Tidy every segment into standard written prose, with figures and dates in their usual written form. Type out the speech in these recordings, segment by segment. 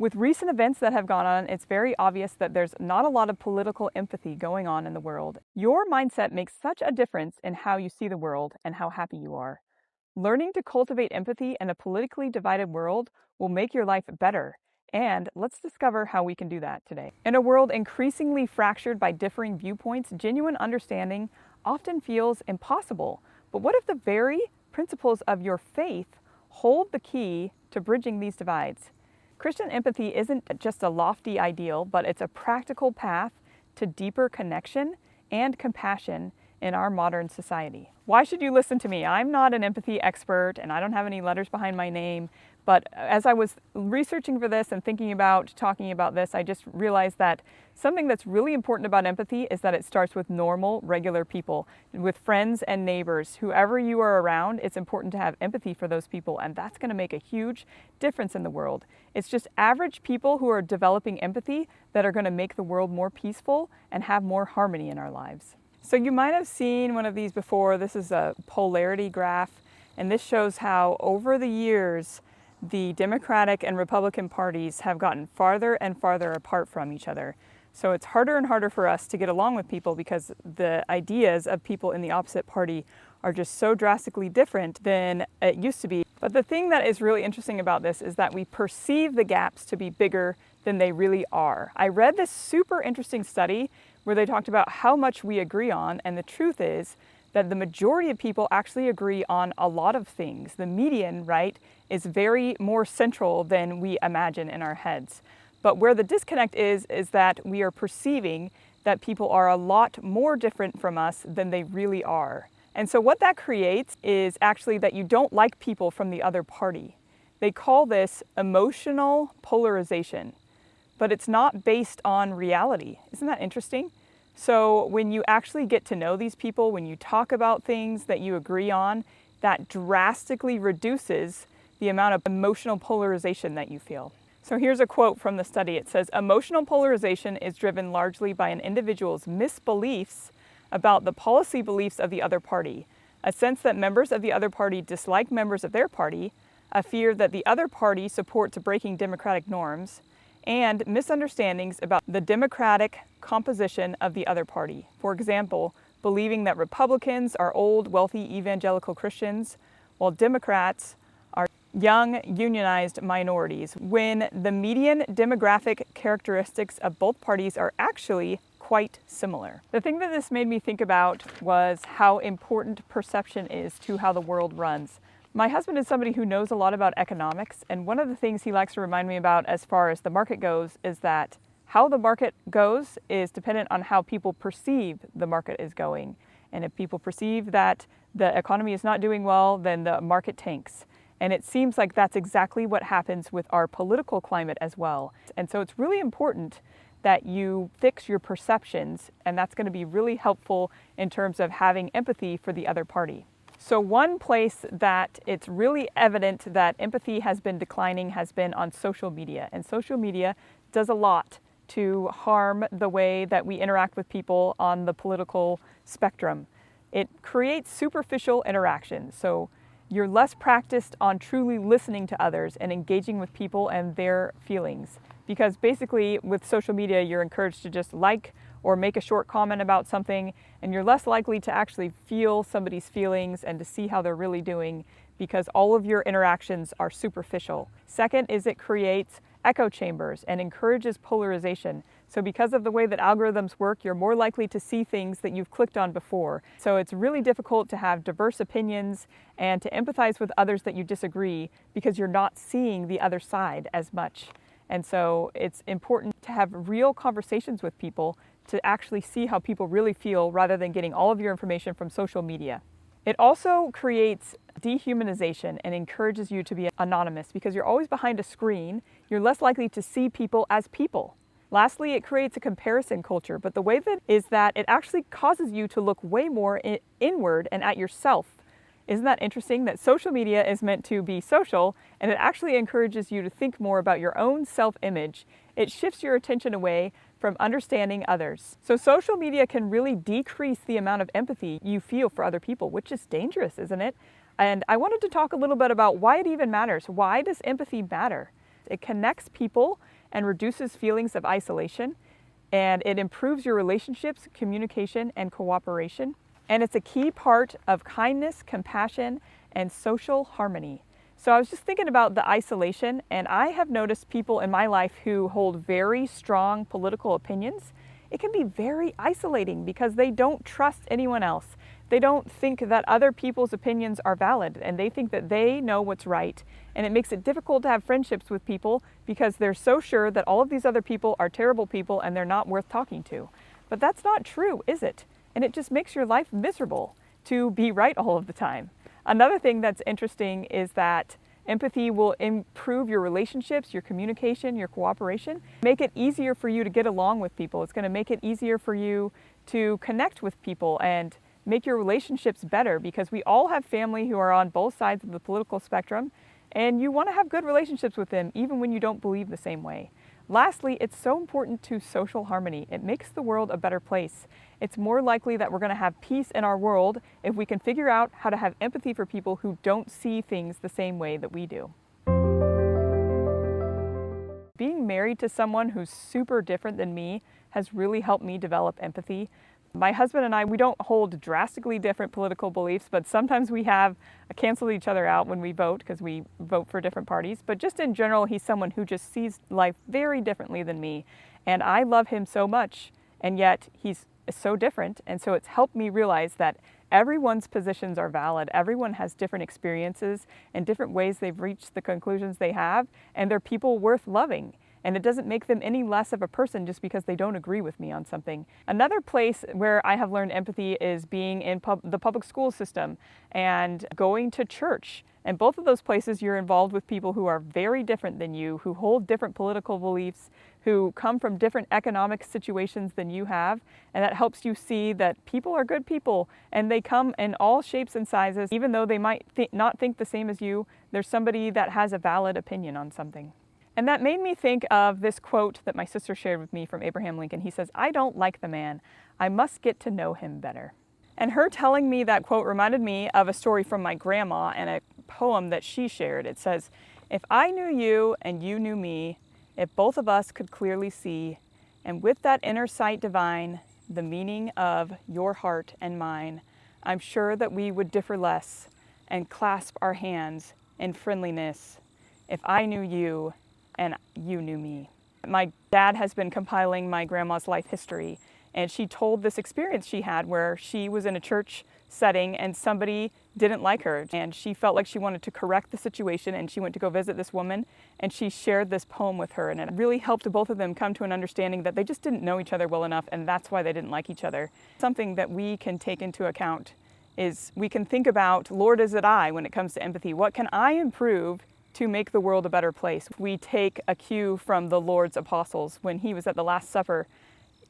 With recent events that have gone on, it's very obvious that there's not a lot of political empathy going on in the world. Your mindset makes such a difference in how you see the world and how happy you are. Learning to cultivate empathy in a politically divided world will make your life better. And let's discover how we can do that today. In a world increasingly fractured by differing viewpoints, genuine understanding often feels impossible. But what if the very principles of your faith hold the key to bridging these divides? Christian empathy isn't just a lofty ideal, but it's a practical path to deeper connection and compassion in our modern society. Why should you listen to me? I'm not an empathy expert and I don't have any letters behind my name, but as I was researching for this and thinking about talking about this, I just realized that something that's really important about empathy is that it starts with normal, regular people, with friends and neighbors. Whoever you are around, it's important to have empathy for those people, and that's going to make a huge difference in the world. It's just average people who are developing empathy that are going to make the world more peaceful and have more harmony in our lives. So you might have seen one of these before. This is a polarity graph, and this shows how over the years the Democratic and Republican parties have gotten farther and farther apart from each other. So it's harder and harder for us to get along with people because the ideas of people in the opposite party are just so drastically different than it used to be. But the thing that is really interesting about this is that we perceive the gaps to be bigger than they really are. I read this super interesting study where they talked about how much we agree on, and the truth is that the majority of people actually agree on a lot of things. The median, right, is very more central than we imagine in our heads. But where the disconnect is that we are perceiving that people are a lot more different from us than they really are. And so what that creates is actually that you don't like people from the other party. They call this emotional polarization, but it's not based on reality. Isn't that interesting? So when you actually get to know these people, when you talk about things that you agree on, that drastically reduces the amount of emotional polarization that you feel. So here's a quote from the study. It says, "Emotional polarization is driven largely by an individual's misbeliefs about the policy beliefs of the other party, a sense that members of the other party dislike members of their party, a fear that the other party supports breaking democratic norms, and misunderstandings about the democratic composition of the other party. For example, believing that Republicans are old, wealthy, evangelical Christians, while Democrats are young, unionized minorities, when the median demographic characteristics of both parties are actually quite similar." The thing that this made me think about was how important perception is to how the world runs. My husband is somebody who knows a lot about economics, and one of the things he likes to remind me about as far as the market goes is that how the market goes is dependent on how people perceive the market is going. And if people perceive that the economy is not doing well, then the market tanks. And it seems like that's exactly what happens with our political climate as well. And so it's really important that you fix your perceptions, and that's going to be really helpful in terms of having empathy for the other party. So one place that it's really evident that empathy has been declining has been on social media. And social media does a lot to harm the way that we interact with people on the political spectrum. It creates superficial interactions. So you're less practiced on truly listening to others and engaging with people and their feelings. Because basically with social media, you're encouraged to just like or make a short comment about something, and you're less likely to actually feel somebody's feelings and to see how they're really doing because all of your interactions are superficial. Second is it creates echo chambers and encourages polarization. So because of the way that algorithms work, you're more likely to see things that you've clicked on before. So it's really difficult to have diverse opinions and to empathize with others that you disagree because you're not seeing the other side as much. And so it's important to have real conversations with people to actually see how people really feel rather than getting all of your information from social media. It also creates dehumanization and encourages you to be anonymous because you're always behind a screen. You're less likely to see people as people. Lastly, it creates a comparison culture, but the way that is that it actually causes you to look way more inward and at yourself. Isn't that interesting that social media is meant to be social, and it actually encourages you to think more about your own self-image. It shifts your attention away from understanding others. So social media can really decrease the amount of empathy you feel for other people, which is dangerous, isn't it? And I wanted to talk a little bit about why it even matters. Why does empathy matter? It connects people and reduces feelings of isolation, and it improves your relationships, communication, and cooperation. And it's a key part of kindness, compassion, and social harmony. So I was just thinking about the isolation, and I have noticed people in my life who hold very strong political opinions. It can be very isolating because they don't trust anyone else. They don't think that other people's opinions are valid, and they think that they know what's right. And it makes it difficult to have friendships with people because they're so sure that all of these other people are terrible people and they're not worth talking to. But that's not true, is it? And it just makes your life miserable to be right all of the time. Another thing that's interesting is that empathy will improve your relationships, your communication, your cooperation, make it easier for you to get along with people. It's going to make it easier for you to connect with people and make your relationships better, because we all have family who are on both sides of the political spectrum, and you want to have good relationships with them even when you don't believe the same way. Lastly, it's so important to social harmony. It makes the world a better place. It's more likely that we're going to have peace in our world if we can figure out how to have empathy for people who don't see things the same way that we do. Being married to someone who's super different than me has really helped me develop empathy. My husband and I, we don't hold drastically different political beliefs, but sometimes we have canceled each other out when we vote because we vote for different parties. But just in general, he's someone who just sees life very differently than me. And I love him so much, and yet he's so different. And so it's helped me realize that everyone's positions are valid. Everyone has different experiences and different ways they've reached the conclusions they have, and they're people worth loving. And it doesn't make them any less of a person just because they don't agree with me on something. Another place where I have learned empathy is being in the public school system and going to church. And both of those places, you're involved with people who are very different than you, who hold different political beliefs, who come from different economic situations than you have. And that helps you see that people are good people, and they come in all shapes and sizes. Even though they might not think the same as you, there's somebody that has a valid opinion on something. And that made me think of this quote that my sister shared with me from Abraham Lincoln. He says, "I don't like the man. I must get to know him better." And her telling me that quote reminded me of a story from my grandma and a poem that she shared. It says, "If I knew you and you knew me, if both of us could clearly see, and with that inner sight divine, the meaning of your heart and mine, I'm sure that we would differ less and clasp our hands in friendliness. If I knew you and you knew me." My dad has been compiling my grandma's life history, and she told this experience she had where she was in a church setting and somebody didn't like her, and she felt like she wanted to correct the situation, and she went to go visit this woman, and she shared this poem with her, and it really helped both of them come to an understanding that they just didn't know each other well enough, and that's why they didn't like each other. Something that we can take into account is we can think about, Lord, is it I, when it comes to empathy? What can I improve to make the world a better place? We take a cue from the Lord's apostles. When he was at the Last Supper,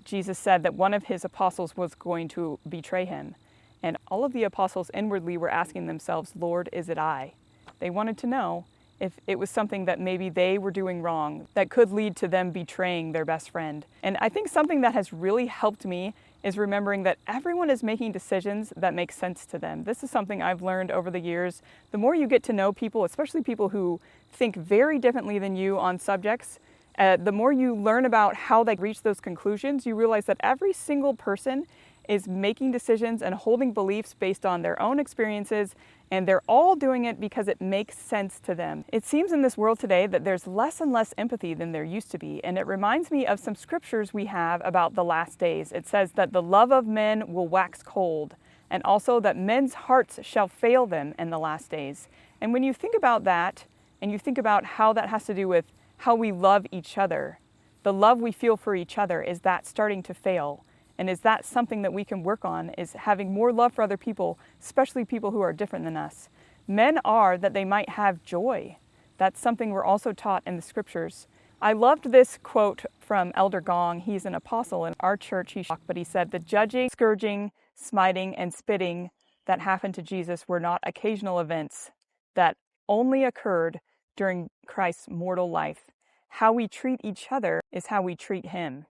Jesus said that one of his apostles was going to betray him. And all of the apostles inwardly were asking themselves, Lord, is it I? They wanted to know if it was something that maybe they were doing wrong that could lead to them betraying their best friend. And I think something that has really helped me is remembering that everyone is making decisions that make sense to them. This is something I've learned over the years. The more you get to know people, especially people who think very differently than you on subjects, the more you learn about how they reach those conclusions, you realize that every single person is making decisions and holding beliefs based on their own experiences, and they're all doing it because it makes sense to them. It seems in this world today that there's less and less empathy than there used to be, and it reminds me of some scriptures we have about the last days. It says that the love of men will wax cold, and also that men's hearts shall fail them in the last days. And when you think about that, and you think about how that has to do with how we love each other, the love we feel for each other, is that starting to fail? And is that something that we can work on, is having more love for other people, especially people who are different than us? Men are that they might have joy. That's something we're also taught in the scriptures. I loved this quote from Elder Gong. He's an apostle in our church, but he said, "The judging, scourging, smiting, and spitting that happened to Jesus were not occasional events that only occurred during Christ's mortal life. How we treat each other is how we treat him."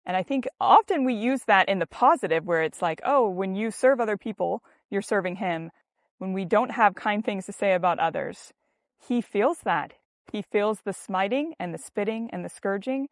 And I think often we use that in the positive, where it's like, oh, when you serve other people, you're serving him. When we don't have kind things to say about others, he feels that. He feels the smiting and the spitting and the scourging.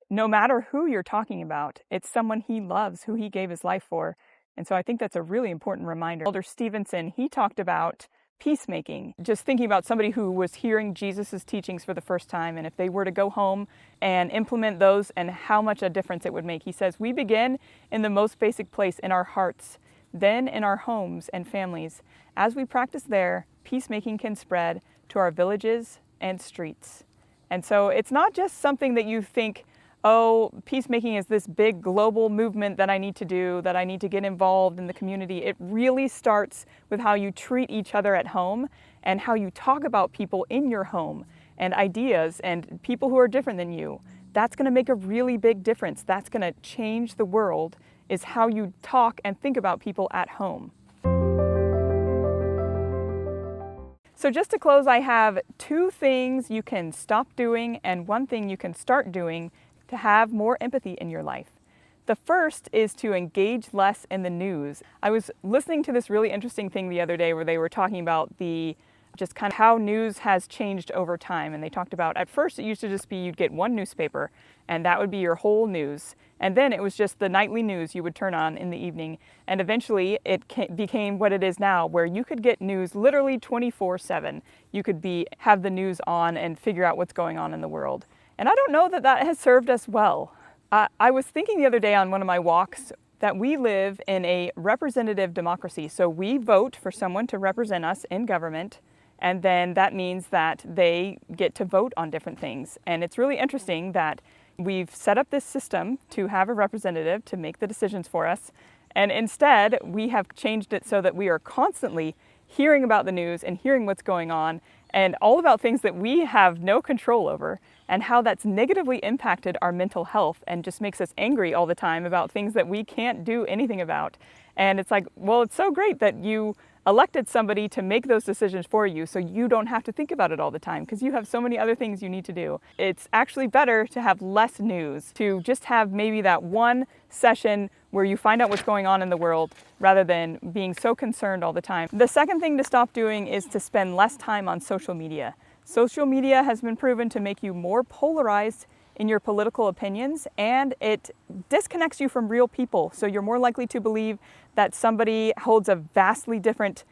No matter who you're talking about, it's someone he loves, who he gave his life for. And so I think that's a really important reminder. Elder Stevenson, he talked about peacemaking, just thinking about somebody who was hearing Jesus' teachings for the first time, and if they were to go home and implement those and how much a difference it would make. He says, we begin in the most basic place, in our hearts, then in our homes and families. As we practice there, peacemaking can spread to our villages and streets. And so it's not just something that you think, oh, peacemaking is this big global movement that I need to do, that I need to get involved in the community. It really starts with how you treat each other at home and how you talk about people in your home and ideas and people who are different than you. That's going to make a really big difference. That's going to change the world, is how you talk and think about people at home. So just to close, I have 2 things you can stop doing and 1 thing you can start doing to have more empathy in your life. The first is to engage less in the news. I was listening to this really interesting thing the other day where they were talking about just kind of how news has changed over time. And they talked about, at first it used to just be you'd get 1 newspaper and that would be your whole news. And then it was just the nightly news you would turn on in the evening. And eventually it became what it is now, where you could get news literally 24/7. You could have the news on and figure out what's going on in the world. And I don't know that that has served us well. I was thinking the other day on one of my walks that we live in a representative democracy. So we vote for someone to represent us in government, and then that means that they get to vote on different things. And it's really interesting that we've set up this system to have a representative to make the decisions for us. And instead, we have changed it so that we are constantly hearing about the news and hearing what's going on and all about things that we have no control over, and how that's negatively impacted our mental health and just makes us angry all the time about things that we can't do anything about. And it's like, well, it's so great that you elected somebody to make those decisions for you so you don't have to think about it all the time because you have so many other things you need to do. It's actually better to have less news, to just have maybe that 1 session where you find out what's going on in the world rather than being so concerned all the time. The second thing to stop doing is to spend less time on social media. Social media has been proven to make you more polarized in your political opinions, and it disconnects you from real people. So you're more likely to believe that somebody holds a vastly different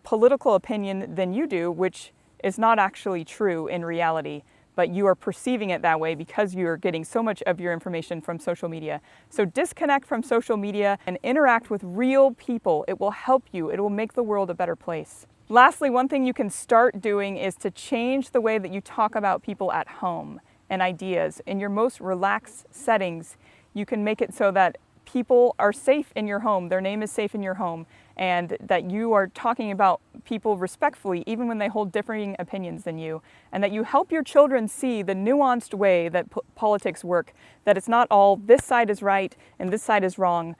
political opinion than you do, which is not actually true in reality, but you are perceiving it that way because you're getting so much of your information from social media. So disconnect from social media and interact with real people. It will help you. It will make the world a better place. Lastly, 1 thing you can start doing is to change the way that you talk about people at home and ideas. In your most relaxed settings, you can make it so that people are safe in your home, their name is safe in your home, and that you are talking about people respectfully, even when they hold differing opinions than you, and that you help your children see the nuanced way that politics work, that it's not all this side is right and this side is wrong.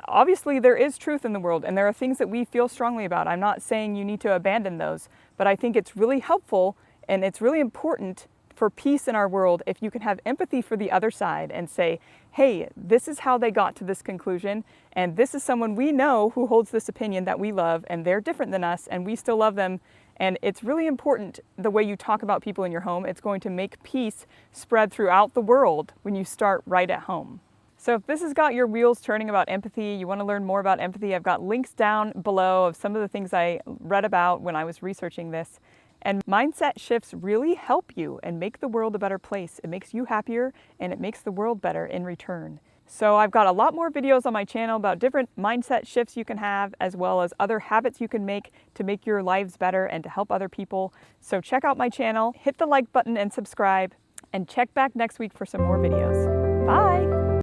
Obviously, there is truth in the world, and there are things that we feel strongly about. I'm not saying you need to abandon those, but I think it's really helpful and it's really important for peace in our world if you can have empathy for the other side and say, hey, this is how they got to this conclusion, and this is someone we know who holds this opinion that we love, and they're different than us, and we still love them. And it's really important the way you talk about people in your home. It's going to make peace spread throughout the world when you start right at home. So if this has got your wheels turning about empathy, you want to learn more about empathy, I've got links down below of some of the things I read about when I was researching this. And mindset shifts really help you and make the world a better place. It makes you happier and it makes the world better in return. So I've got a lot more videos on my channel about different mindset shifts you can have, as well as other habits you can make to make your lives better and to help other people. So check out my channel, hit the like button and subscribe, and check back next week for some more videos. Bye!